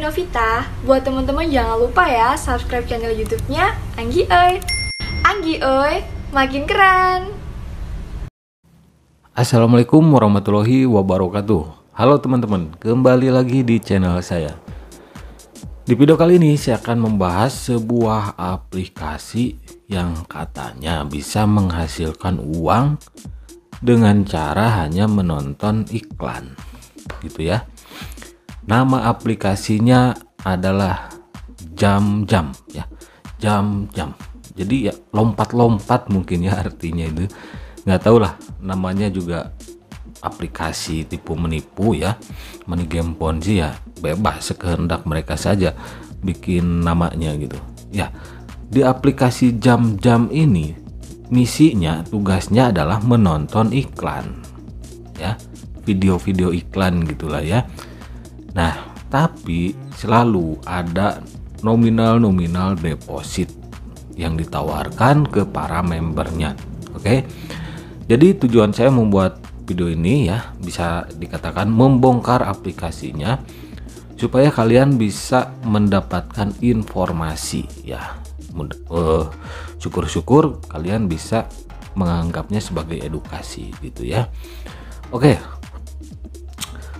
Novita. Buat teman-teman jangan lupa ya subscribe channel YouTube-nya Anggi Oi. Anggi Oi, makin keren. Assalamualaikum warahmatullahi wabarakatuh. Halo teman-teman, kembali lagi di channel saya. Di video kali ini saya akan membahas sebuah aplikasi yang katanya bisa menghasilkan uang dengan cara hanya menonton iklan, gitu ya. Nama aplikasinya adalah Jam-Jam ya, Jam-Jam. Jadi ya lompat-lompat mungkin ya artinya itu. Nggak tahu lah, namanya juga aplikasi tipu menipu ya, money game ponzi ya, bebas sekehendak mereka saja bikin namanya gitu ya. Di aplikasi Jam-Jam ini misinya, tugasnya adalah menonton iklan ya, video-video iklan gitulah ya. Nah, tapi selalu ada nominal deposit yang ditawarkan ke para membernya. Oke. Jadi tujuan saya membuat video ini ya, bisa dikatakan membongkar aplikasinya supaya kalian bisa mendapatkan informasi ya. Syukur-syukur kalian bisa menganggapnya sebagai edukasi gitu ya. Oke.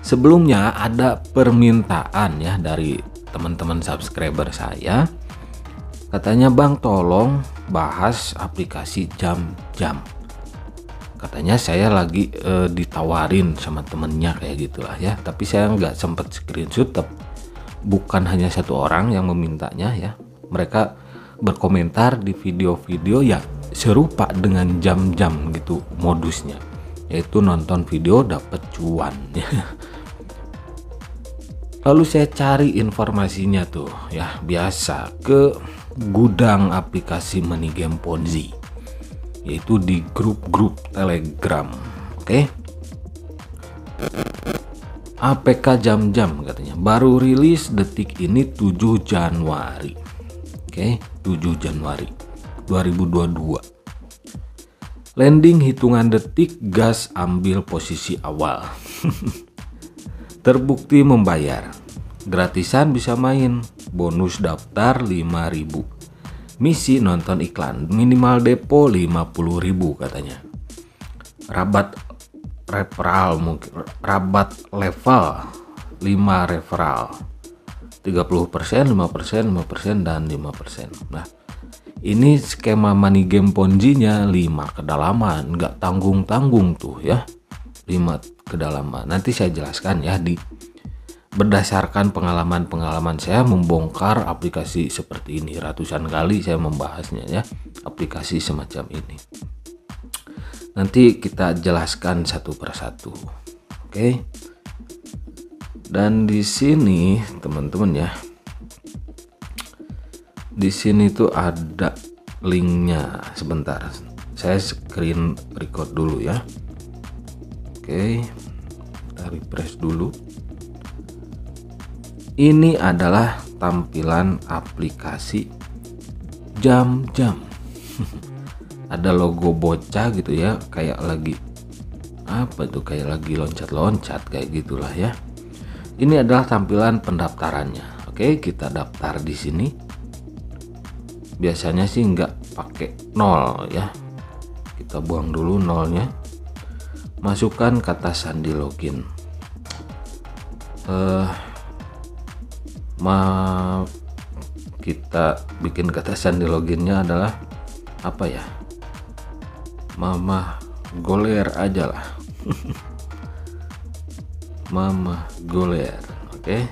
Sebelumnya ada permintaan ya dari teman-teman subscriber saya. Katanya, "Bang, tolong bahas aplikasi Jam-Jam." Katanya saya lagi ditawarin sama temennya kayak gitulah ya. Tapi saya nggak sempet screenshot. Bukan hanya satu orang yang memintanya ya. Mereka berkomentar di video-video ya serupa dengan Jam-Jam gitu modusnya. Yaitu nonton video dapat cuan ya. Lalu saya cari informasinya tuh ya, biasa ke gudang aplikasi money game ponzi, yaitu di grup-grup Telegram. Oke. APK Jam-Jam katanya baru rilis detik ini 7 Januari. Oke, 7 Januari 2022. Landing hitungan detik, gas ambil posisi awal. Terbukti membayar. Gratisan bisa main, bonus daftar 5.000. Misi nonton iklan, minimal depo 50.000 katanya. Rabat referral mungkin, rabat level 5 referral. 30%, 5%, 5% dan 5%. Nah, ini skema money game ponzi-nya 5 kedalaman, nggak tanggung-tanggung tuh ya. 5 kedalaman. Nanti saya jelaskan ya, berdasarkan pengalaman saya membongkar aplikasi seperti ini. Ratusan kali saya membahasnya ya, aplikasi semacam ini. Nanti kita jelaskan satu persatu. Oke. Dan di sini teman-teman ya, di sini tuh ada linknya. Sebentar, saya screen record dulu ya. Oke, kita refresh dulu. Ini adalah tampilan aplikasi Jam-Jam. Ada logo bocah gitu ya, kayak lagi apa tuh, kayak lagi loncat-loncat kayak gitulah ya. Ini adalah tampilan pendaftarannya. Oke, kita daftar di sini. Biasanya sih nggak pakai 0 ya. Kita buang dulu nolnya. Masukkan kata sandi login. Kita bikin kata sandi loginnya adalah apa ya? Mama Goler aja lah. Mama Goler. Oke.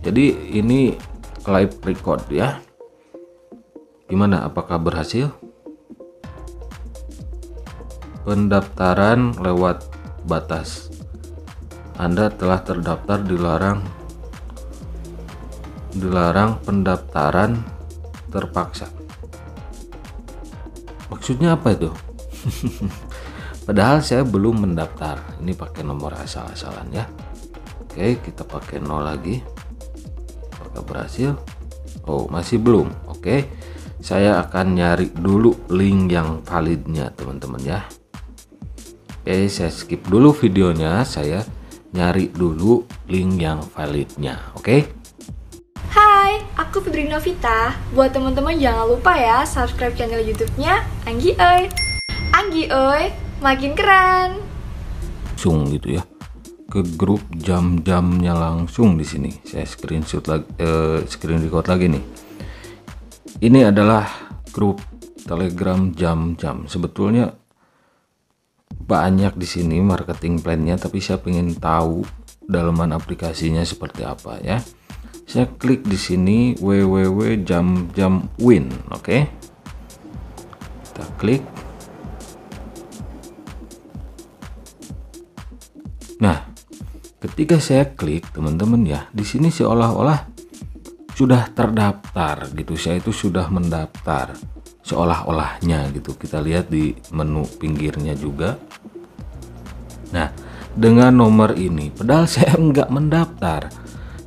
Jadi ini live record ya. Gimana, apakah berhasil? Pendaftaran lewat batas. Anda telah terdaftar, dilarang pendaftaran terpaksa. Maksudnya apa itu? Padahal saya belum mendaftar. Ini pakai nomor asal-asalan ya. Oke, kita pakai 0 lagi. Apakah berhasil? Oh, masih belum. Oke. Saya akan nyari dulu link yang validnya teman-teman ya. Oke, saya skip dulu videonya, saya nyari dulu link yang validnya. Oke. Hai, aku Fitri Novita. Buat teman-teman jangan lupa ya subscribe channel YouTube-nya Anggi Oi. Anggi Oi, makin keren. Langsung gitu ya ke grup jam-jamnya langsung di sini. Saya screenshot lagi, screen record lagi nih. Ini adalah grup Telegram jam-jam. Sebetulnya banyak di sini marketing plan-nya, tapi saya ingin tahu dalaman aplikasinya seperti apa ya. Saya klik di sini www.jam-jam-win. Oke. Kita klik. Nah, ketika saya klik teman-teman ya, di sini seolah-olah sudah terdaftar gitu. Saya itu sudah mendaftar seolah-olahnya gitu. Kita lihat di menu pinggirnya juga. Nah, dengan nomor ini, padahal saya nggak mendaftar.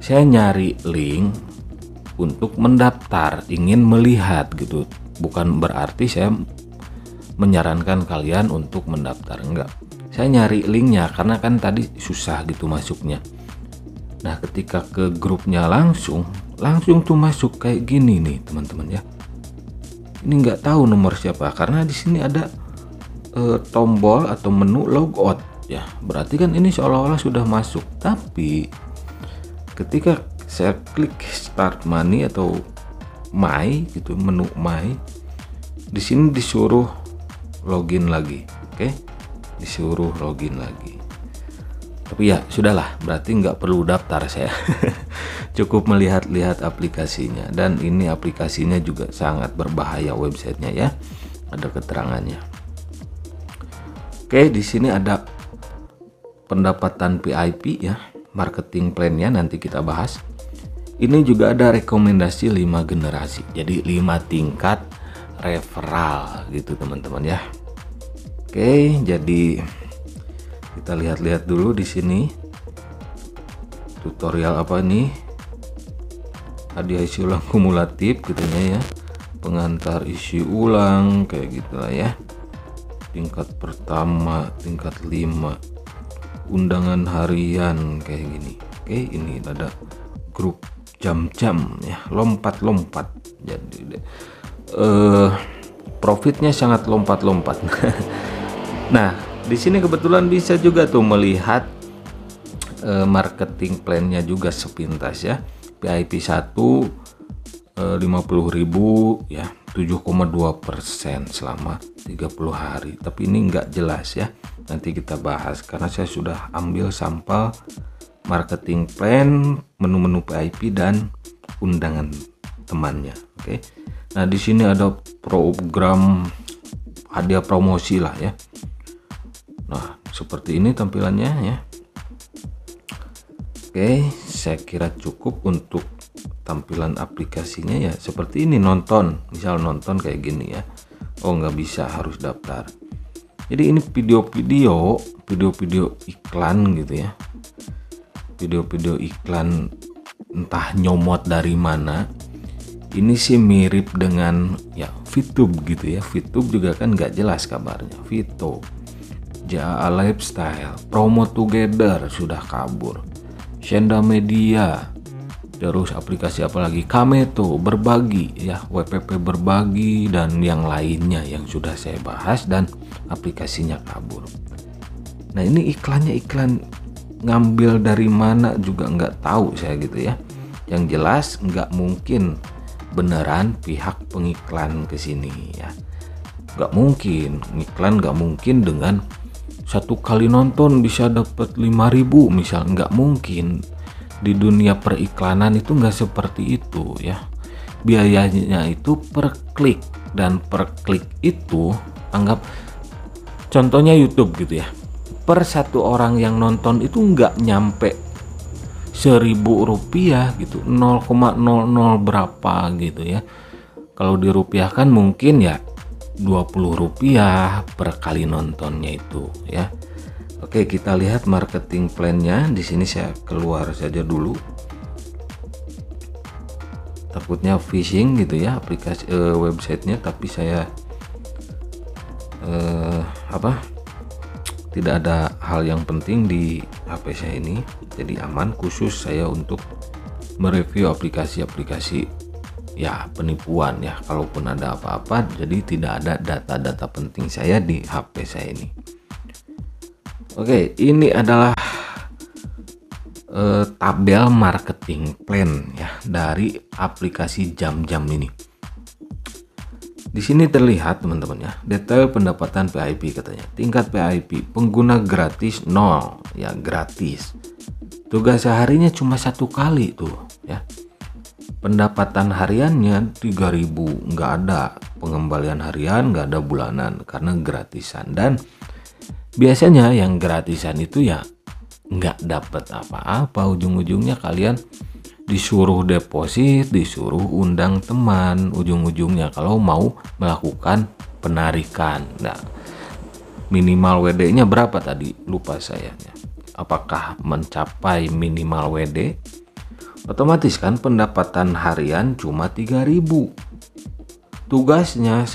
Saya nyari link untuk mendaftar, ingin melihat gitu. Bukan berarti saya menyarankan kalian untuk mendaftar, enggak. Saya nyari linknya karena kan tadi susah gitu masuknya. Nah, ketika ke grupnya langsung tuh masuk kayak gini nih teman-teman ya. Ini nggak tahu nomor siapa karena di sini ada tombol atau menu logout ya. Berarti kan ini seolah-olah sudah masuk. Tapi ketika saya klik start money atau my gitu, menu my, di sini disuruh login lagi. Oke, disuruh login lagi. Tapi ya sudahlah, berarti nggak perlu daftar saya. Cukup melihat-lihat aplikasinya, dan ini aplikasinya juga sangat berbahaya websitenya ya. Ada keterangannya. Oke, di sini ada pendapatan VIP ya, marketing plan-nya nanti kita bahas. Ini juga ada rekomendasi 5 generasi. Jadi 5 tingkat referral gitu teman-teman ya. Oke, jadi kita lihat-lihat dulu di sini tutorial apa nih? Hadiah isi ulang kumulatif katanya ya, pengantar isi ulang kayak gitulah ya. Tingkat pertama, tingkat 5, undangan harian kayak gini. Oke, ini ada grup jam-jam ya, lompat-lompat. Jadi profitnya sangat lompat-lompat. Nah, di sini kebetulan bisa juga tuh melihat marketing plan-nya juga sepintas ya. VIP 1 50.000 ya, 7,2% selama 30 hari. Tapi ini nggak jelas ya. Nanti kita bahas karena saya sudah ambil sampel marketing plan, menu-menu VIP dan undangan temannya. Oke. Nah, di sini ada program hadiah promosi lah ya. Nah, seperti ini tampilannya ya. Oke, saya kira cukup untuk tampilan aplikasinya ya. Seperti ini, nonton, misal nonton kayak gini ya. Oh, nggak bisa, harus daftar. Jadi ini video-video iklan gitu ya. Video-video iklan entah nyomot dari mana. Ini sih mirip dengan ya VTube gitu ya. VTube juga kan nggak jelas kabarnya. Vito, JA Lifestyle, Promo Together sudah kabur. Shenda Media, terus aplikasi apalagi, Kameto, berbagi ya, WPP berbagi dan yang lainnya yang sudah saya bahas dan aplikasinya kabur. Nah, ini iklannya iklan ngambil dari mana juga nggak tahu saya gitu ya. Yang jelas nggak mungkin beneran pihak pengiklan ke sini ya. Nggak mungkin, iklan nggak mungkin dengan satu kali nonton bisa dapat 5.000 misal, nggak mungkin. Di dunia periklanan itu nggak seperti itu ya. Biayanya itu per klik, dan per klik itu anggap contohnya YouTube gitu ya. Per satu orang yang nonton itu nggak nyampe 1.000 rupiah gitu, 0,00 berapa gitu ya. Kalau dirupiahkan mungkin ya 20 rupiah per kali nontonnya itu ya. Oke, kita lihat marketing plan-nya. Di sini saya keluar saja dulu. Takutnya phishing gitu ya aplikasi websitenya, tapi saya tidak ada hal yang penting di HP saya ini, jadi aman. Khusus saya untuk mereview aplikasi-aplikasi ya penipuan ya. Kalaupun ada apa-apa, jadi tidak ada data-data penting saya di HP saya ini. Oke, ini adalah tabel marketing plan ya dari aplikasi jam-jam ini. Di sini terlihat teman-teman ya, detail pendapatan PIP katanya. Tingkat PIP pengguna gratis 0 ya, gratis. Tugas seharinya cuma 1 kali tuh ya. Pendapatan hariannya 3.000, nggak ada pengembalian harian, nggak ada bulanan karena gratisan. Dan biasanya yang gratisan itu ya nggak dapat apa-apa, ujung-ujungnya kalian disuruh deposit, disuruh undang teman, ujung-ujungnya kalau mau melakukan penarikan. Nah, minimal WD-nya berapa tadi? Lupa saya. Apakah mencapai minimal WD? Otomatis kan pendapatan harian cuma 3.000. Tugasnya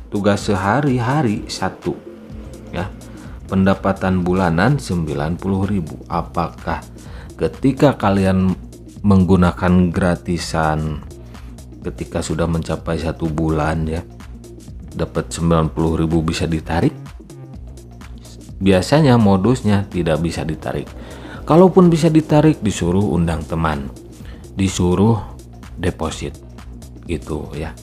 tugas sehari-hari 1 ya. Pendapatan bulanan 90.000. Apakah ketika kalian menggunakan gratisan ketika sudah mencapai 1 bulan ya dapat 90.000 bisa ditarik? Biasanya modusnya tidak bisa ditarik. Kalaupun bisa ditarik, disuruh undang teman, disuruh deposit gitu ya.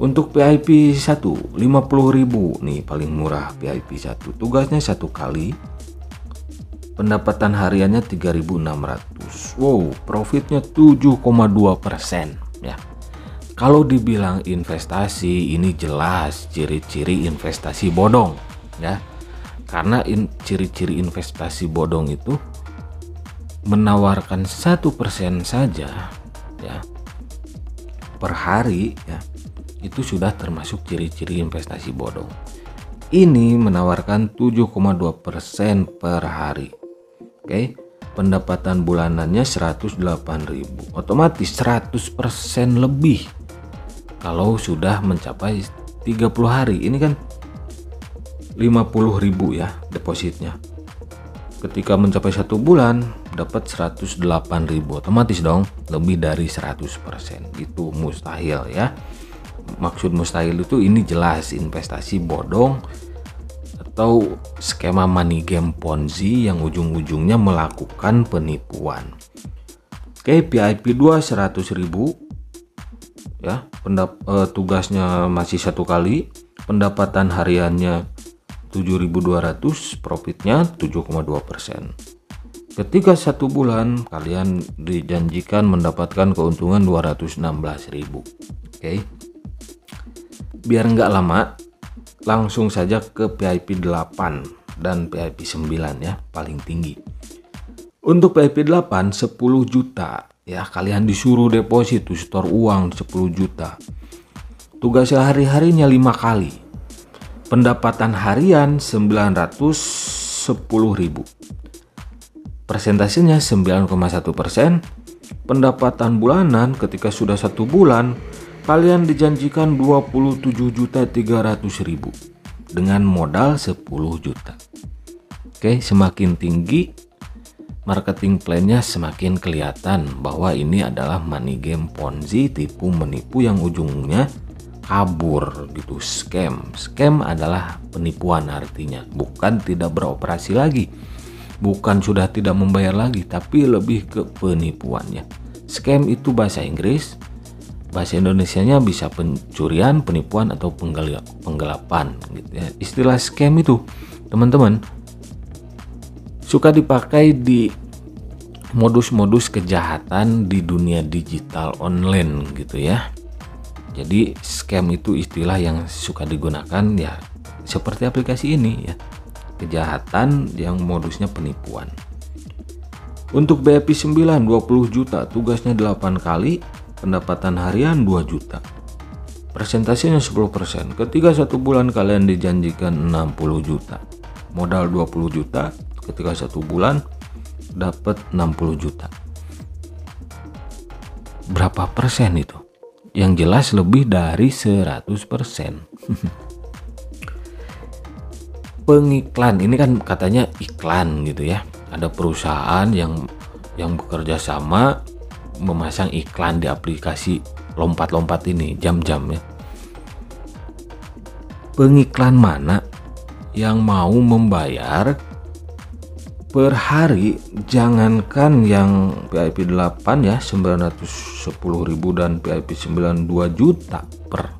Untuk PIP 1 50.000 nih paling murah PIP 1. Tugasnya 1 kali. Pendapatan hariannya 3.600. Wow, profitnya 7,2% ya. Kalau dibilang investasi, ini jelas ciri-ciri investasi bodong ya. Karena ciri-ciri investasi bodong itu menawarkan 1% saja ya per hari ya. Itu sudah termasuk ciri-ciri investasi bodong. Ini menawarkan 7,2% per hari. Oke, pendapatan bulanannya 108.000. Otomatis 100% lebih kalau sudah mencapai 30 hari. Ini kan 50.000 ya depositnya. Ketika mencapai 1 bulan dapat 108.000, otomatis dong lebih dari 100%. Itu mustahil ya. Maksud mustahil itu ini jelas investasi bodong atau skema money game Ponzi yang ujung-ujungnya melakukan penipuan. Oke, PIP 2 100.000 ya. Tugasnya masih 1 kali. Pendapatan hariannya 7.200, profitnya 7,2%. Ketika 1 bulan kalian dijanjikan mendapatkan keuntungan 216.000. Oke. Biar nggak lama, langsung saja ke PIP 8 dan PIP 9 ya, paling tinggi. Untuk PIP 8 10 juta ya, kalian disuruh deposit tuh, setor uang 10 juta. Tugas sehari-harinya 5 kali. Pendapatan harian 910.000. Persentasenya 9,1%. Pendapatan bulanan ketika sudah 1 bulan kalian dijanjikan 27.300.000 dengan modal 10 juta. Oke, semakin tinggi marketing plan-nya semakin kelihatan bahwa ini adalah money game Ponzi, tipu menipu yang ujungnya kabur gitu, scam. Scam adalah penipuan artinya, bukan tidak beroperasi lagi, bukan sudah tidak membayar lagi, tapi lebih ke penipuannya. Scam itu bahasa Inggris. Bahasa Indonesianya bisa pencurian, penipuan, atau penggelapan gitu ya. Istilah scam itu teman-teman suka dipakai di modus-modus kejahatan di dunia digital online gitu ya. Jadi scam itu istilah yang suka digunakan ya seperti aplikasi ini ya. Kejahatan yang modusnya penipuan. Untuk BIP 9 20 juta, tugasnya 8 kali. Pendapatan harian 2 juta. Persentasenya 10%. Ketika 1 bulan kalian dijanjikan 60 juta. Modal 20 juta, ketika 1 bulan dapat 60 juta. Berapa persen itu? Yang jelas lebih dari 100%. pengiklan. Ini kan katanya iklan gitu ya. Ada perusahaan yang bekerja sama memasang iklan di aplikasi lompat-lompat ini, jam-jam ya. Pengiklan mana yang mau membayar per hari, jangankan yang VIP 8 ya 910.000 dan VIP 9 2 juta per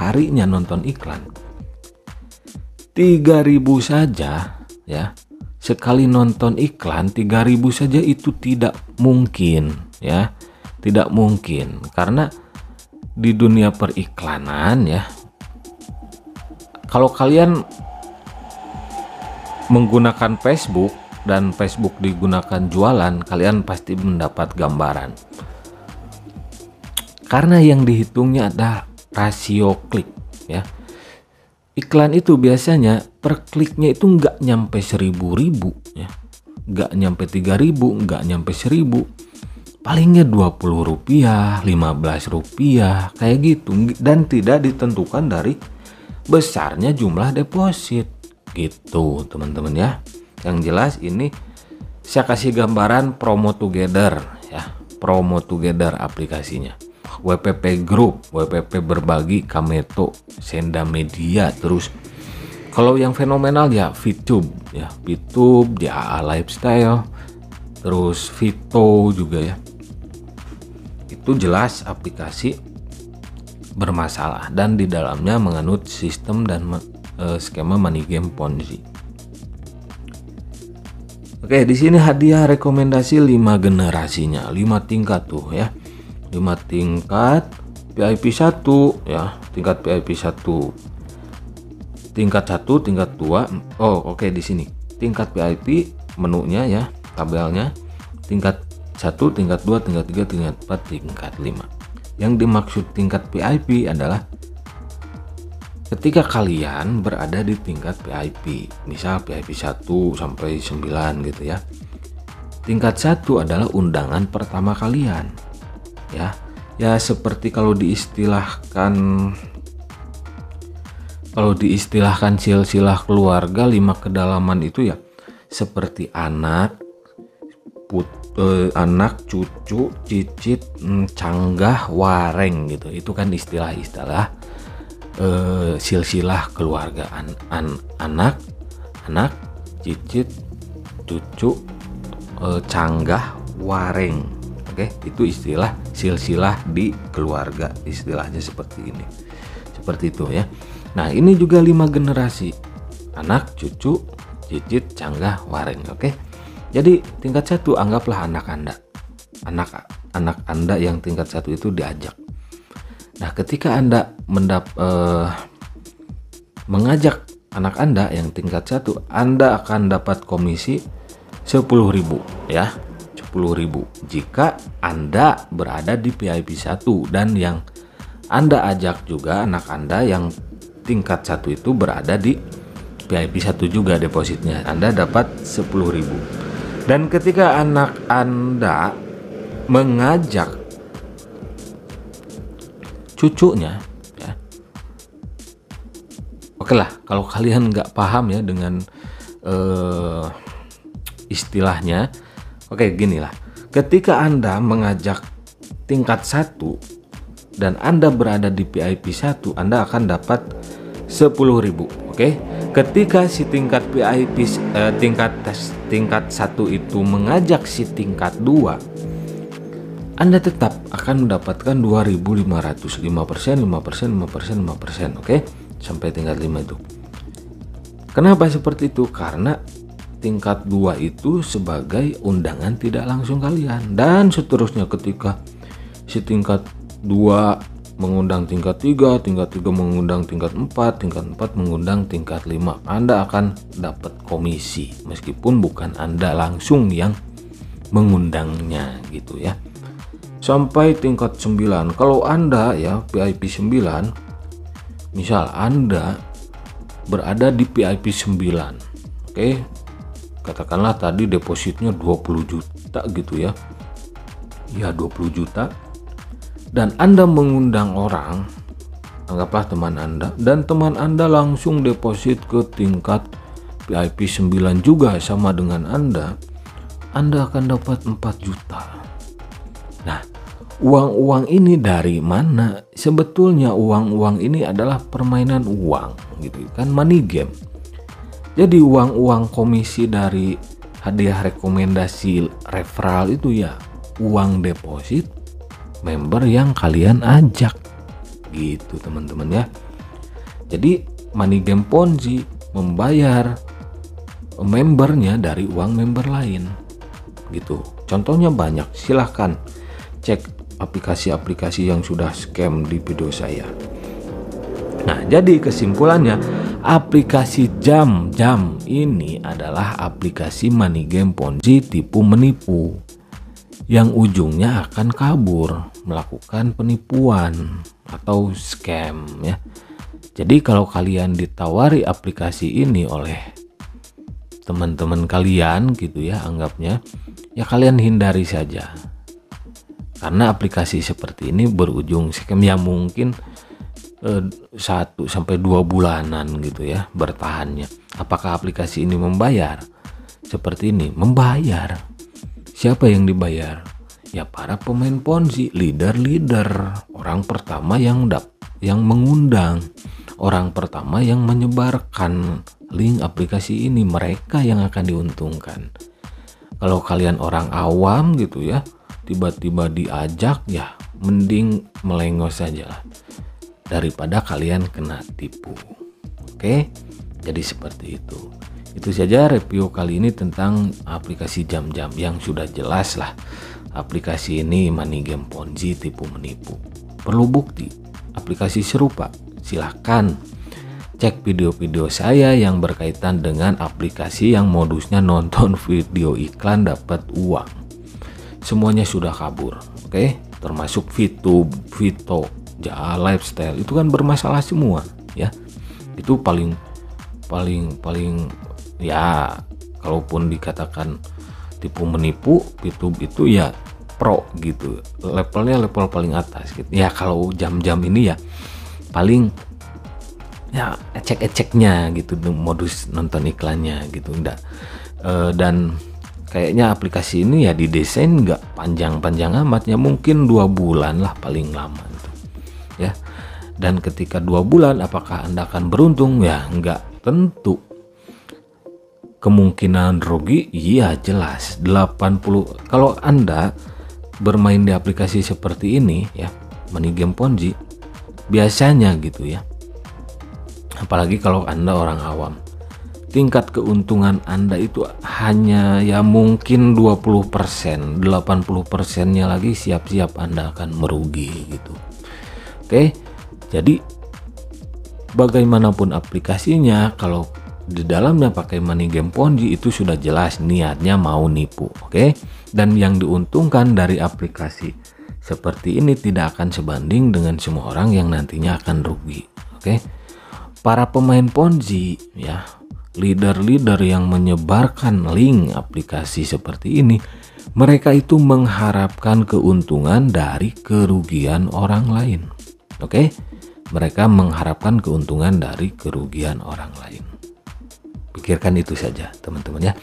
harinya nonton iklan. 3.000 saja ya. Sekali nonton iklan 3.000 saja itu tidak mungkin ya. Tidak mungkin, karena di dunia periklanan ya, kalau kalian menggunakan Facebook dan Facebook digunakan jualan, kalian pasti mendapat gambaran. Karena yang dihitungnya adalah rasio klik ya. Iklan itu biasanya per kliknya itu nggak nyampe 1.000 ya, nggak nyampe 3.000, nggak nyampe 1.000. Palingnya Rp20, Rp15 kayak gitu, dan tidak ditentukan dari besarnya jumlah deposit gitu teman-teman ya. Yang jelas ini saya kasih gambaran Promo Together ya, Promo Together aplikasinya. WPP Group, WPP Berbagi, Kameto, Senda Media. Terus kalau yang fenomenal ya VTube ya, VTube, JAA Lifestyle, terus Vito juga ya. Itu jelas aplikasi bermasalah dan di dalamnya menganut sistem dan skema money game Ponzi. Oke, di sini hadiah rekomendasi 5 generasinya, 5 tingkat tuh ya. 5 tingkat VIP 1 ya, tingkat VIP 1. Tingkat 1, tingkat 2. Oh, oke di sini. Tingkat VIP menunya ya, tabelnya. Tingkat 1, tingkat 2, tingkat 3, tingkat 4, tingkat 5. Yang dimaksud tingkat VIP adalah ketika kalian berada di tingkat VIP, misal VIP 1 sampai 9 gitu ya. Tingkat 1 adalah undangan pertama kalian. Ya. Ya seperti kalau diistilahkan silsilah keluarga 5 kedalaman itu ya, seperti anak, cucu, cicit, canggah, wareng gitu. Itu kan istilah-istilah silsilah keluarga. Anak, cicit, cucu, canggah, wareng. Oke, itu istilah silsilah di keluarga. Istilahnya seperti ini. Seperti itu ya. Nah, ini juga 5 generasi. Anak, cucu, cicit, canggah, wareng. Oke. Jadi tingkat 1 anggaplah anak Anda. Anak Anda yang tingkat 1 itu diajak. Nah, ketika Anda mengajak anak Anda yang tingkat 1, Anda akan dapat komisi 10.000 ya. 10.000 jika Anda berada di VIP 1 dan yang Anda ajak juga anak Anda yang tingkat 1 itu berada di VIP 1 juga depositnya. Anda dapat 10.000. Dan ketika anak Anda mengajak cucunya ya, oke lah, kalau kalian nggak paham ya dengan istilahnya, oke gini lah, ketika Anda mengajak tingkat 1 dan Anda berada di VIP 1, Anda akan dapat 10.000. Oke, ketika si tingkat VIP tingkat 1 itu mengajak si tingkat 2, Anda tetap akan mendapatkan 2.500, 5%, 5%, 5%, 5%, oke, sampai tingkat 5 itu. Kenapa seperti itu? Karena tingkat 2 itu sebagai undangan tidak langsung kalian, dan seterusnya ketika si tingkat 2 mengundang tingkat 3, tingkat 3 mengundang tingkat 4, tingkat 4 mengundang tingkat 5, Anda akan dapat komisi meskipun bukan Anda langsung yang mengundangnya gitu ya. Sampai tingkat 9. Kalau Anda ya VIP 9, misal Anda berada di VIP 9. Oke. Katakanlah tadi depositnya 20 juta gitu ya. Ya 20 juta. Dan Anda mengundang orang, anggaplah teman Anda, dan teman Anda langsung deposit ke tingkat VIP 9 juga sama dengan Anda akan dapat 4 juta. Nah, uang-uang ini dari mana? Sebetulnya uang-uang ini adalah permainan uang gitu kan, money game. Jadi uang-uang komisi dari hadiah rekomendasi referral itu ya uang deposit member yang kalian ajak gitu teman-teman ya. Jadi money game Ponzi membayar membernya dari uang member lain gitu. Contohnya banyak, silahkan cek aplikasi-aplikasi yang sudah scam di video saya. Nah, jadi kesimpulannya aplikasi jam-jam ini adalah aplikasi money game Ponzi tipu menipu yang ujungnya akan kabur, melakukan penipuan atau scam ya. Jadi kalau kalian ditawari aplikasi ini oleh teman-teman kalian gitu ya, anggapnya ya kalian hindari saja. Karena aplikasi seperti ini berujung scam ya, mungkin 1 sampai 2 bulanan gitu ya bertahannya. Apakah aplikasi ini membayar? Seperti ini, membayar. Siapa yang dibayar? Ya para pemain Ponzi, leader, orang pertama yang mengundang, orang pertama yang menyebarkan link aplikasi ini, mereka yang akan diuntungkan. Kalau kalian orang awam gitu ya, tiba-tiba diajak, ya mending melengos saja lah daripada kalian kena tipu. Oke, jadi seperti itu. Itu saja review kali ini tentang aplikasi jam-jam yang sudah jelas lah. Aplikasi ini money game Ponzi tipu menipu. Perlu bukti aplikasi serupa? Silahkan cek video-video saya yang berkaitan dengan aplikasi yang modusnya nonton video iklan dapat uang. Semuanya sudah kabur, oke? Termasuk Vito, lifestyle itu kan bermasalah semua ya. Itu paling ya, kalaupun dikatakan tipu menipu, itu ya pro gitu, levelnya level paling atas gitu ya. Kalau jam-jam ini ya paling ya ecek-eceknya gitu, modus nonton iklannya gitu, enggak. Dan kayaknya aplikasi ini ya didesain nggak panjang-panjang amat ya, mungkin 2 bulan lah paling lama gitu ya. Dan ketika 2 bulan apakah Anda akan beruntung? Ya nggak tentu. Kemungkinan rugi iya jelas 80. Kalau Anda bermain di aplikasi seperti ini ya, money game Ponzi, biasanya gitu ya, apalagi kalau Anda orang awam, tingkat keuntungan Anda itu hanya ya mungkin 20%, 80%-nya lagi siap-siap Anda akan merugi gitu. Oke, jadi bagaimanapun aplikasinya, kalau di dalamnya pakai money game Ponzi itu sudah jelas niatnya mau nipu, oke? Dan yang diuntungkan dari aplikasi seperti ini tidak akan sebanding dengan semua orang yang nantinya akan rugi, oke? Para pemain Ponzi ya, leader yang menyebarkan link aplikasi seperti ini, mereka itu mengharapkan keuntungan dari kerugian orang lain, oke? Mereka mengharapkan keuntungan dari kerugian orang lain. Pikirkan itu saja teman-teman ya.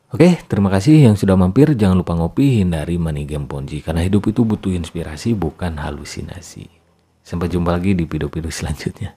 Oke, terima kasih yang sudah mampir. Jangan lupa ngopi, hindari money game Ponzi, karena hidup itu butuh inspirasi bukan halusinasi. Sampai jumpa lagi di video-video selanjutnya.